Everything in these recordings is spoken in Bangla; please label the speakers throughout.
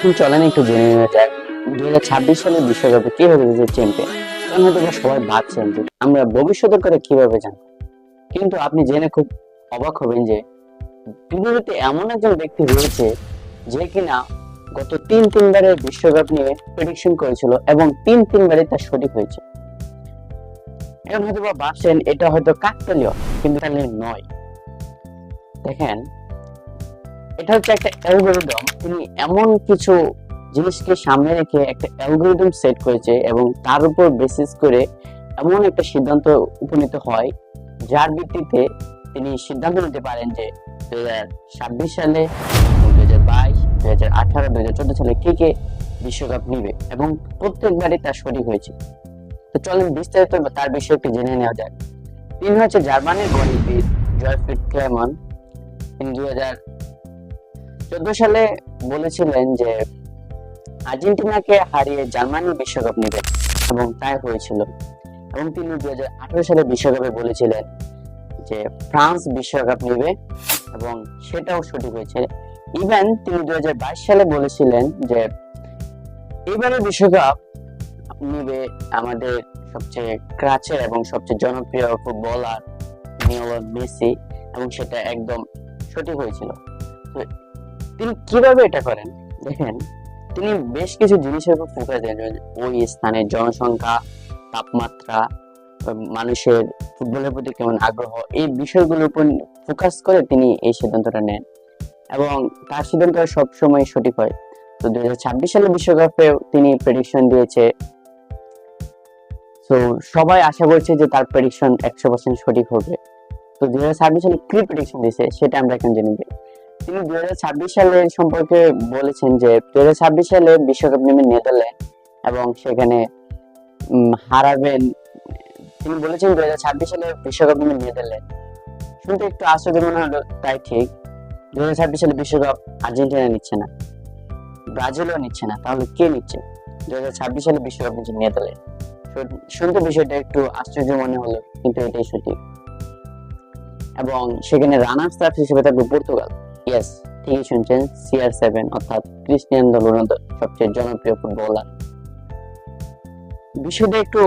Speaker 1: এখন চলেন একটু জেনে নেওয়া যাক 2026 সালের বিশ্বকাপে কে হতে যাচ্ছে চ্যাম্পিয়ন। কারণ হয়তো সবাই ভাবছেন যে আমরা ভবিষ্যতের কথা কিভাবে জানবো, কিন্তু আপনি জেনে খুব অবাক হবেন যে পৃথিবীতে এমন একজন ব্যক্তি রয়েছে যে কিনা গত তিনবারের বিশ্বকাপ নিয়ে প্রেডিকশন করেছিল এবং তিনবারই তা সঠিক হয়েছে। এখন হয়তো বা ভাবছেন এটা হয়তো কাকতালীয়, কিন্তু তাহলে নয়। দেখেন, এটা হচ্ছে একটা অ্যালগরিদম। তিনি এমন কিছু জিনিসকে সামনে রেখে একটা অ্যালগরিদম সেট করেছে এবং তার উপর বেসিস করে এমন একটা সিদ্ধান্ত উপনীত হয় যার ভিত্তিতে তিনি সিদ্ধান্ত নিতে পারেন যে 2026 সালে, 2022, 2018, 2014 সালে কে কে বিশ্বকাপ নিবে এবং প্রত্যেকবারই তা সঠিক হয়েছে। তো চলেন বিস্তারিত তার বিষয়ে একটু জেনে নেওয়া যাক। তিনি হচ্ছে জার্মানির গণিতবিদ জয়ফ্রিড ক্লেমন। তিনি 2014 সালে বলেছিলেন যে আর্জেন্টিনাকে হারিয়ে জার্মানি বিশ্বকাপ নেবে এবং তাই হয়েছিল। এবং তিনি 2018 সালে বিশ্বকাপে বলেছিলেন যে ফ্রান্স বিশ্বকাপ নেবে এবং সেটাও সঠিক হয়েছে। ইভেন তিনি 2022 সালে বলেছিলেন যে এবারে বিশ্বকাপ নেবে আমাদের সবচেয়ে কাছের এবং সবচেয়ে জনপ্রিয় ফুটবলার লিওনেল মেসি, এবং সেটা একদম সঠিক হয়েছিল। তো তিনি কিভাবে এটা করেন দেখেন, তিনি বেশ কিছু জিনিসের উপর ফোকাস দেন। ওই স্থানের জনসংখ্যা, তাপমাত্রা, মানুষের ফুটবলের প্রতি কেমন আগ্রহ, এই বিষয়গুলোর উপর ফোকাস করে তিনি এই সিদ্ধান্তটা নেন এবং তার সিদ্ধান্ত সবসময় সঠিক হয়। তো 2026 সালের বিশ্বকাপে তিনি প্রেডিকশন দিয়েছে। তো সবাই আশা করছে যে তার প্রেডিকশন 100% সঠিক হবে। তো 2026 সালে কি প্রেডিকশন দিয়েছে সেটা আমরা এখন জেনে নিই। তিনি 2026 সালের সম্পর্কে বলেছেন যে 2026 সালে বিশ্বকাপ নেবে নেদারল্যান্ড এবং সেখানে হারাবেন। তিনি বলেছেন 2026 সালে বিশ্বকাপ নেবে নেদারল্যান্ড। শুনতে একটু আশ্চর্য মনে হলো, তাই ঠিক। 2026 সালে বিশ্বকাপ আর্জেন্টিনা নিচ্ছে না, ব্রাজিলও নিচ্ছে না, তাহলে কে নিচ্ছে? 2026 সালে বিশ্বকাপ নিচ্ছে নেদারল্যান্ড। শুনতে বিষয়টা একটু আশ্চর্য মনে হলো, কিন্তু এটাই সঠিক। এবং সেখানে রানার্স আপ হিসেবে থাকবে পর্তুগাল। ইয়েস, ঠিকই শুনছেন, CR7 অর্থাৎ ক্রিস্টিয়ানো রোনালদো, সবচেয়ে জনপ্রিয় ফুটবলার। বিষয়টা একটু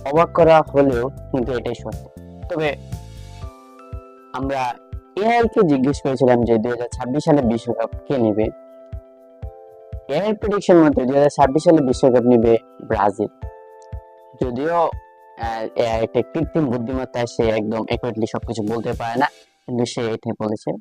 Speaker 1: অবাক করা হলেও কিন্তু এটাই সত্য। তবে আমরা এআই কে জিজ্ঞেস করেছিলাম যে 2026 সালে বিশ্বকাপ কে নেবে। এআই প্রেডিকশন মতে 2026 সালে বিশ্বকাপ নেবে ব্রাজিল। যদিও একটা কৃত্রিম বুদ্ধিমত্তায় সে একদম একুরেটলি সবকিছু বলতে পারে না, কিন্তু সে এটাই বলেছে।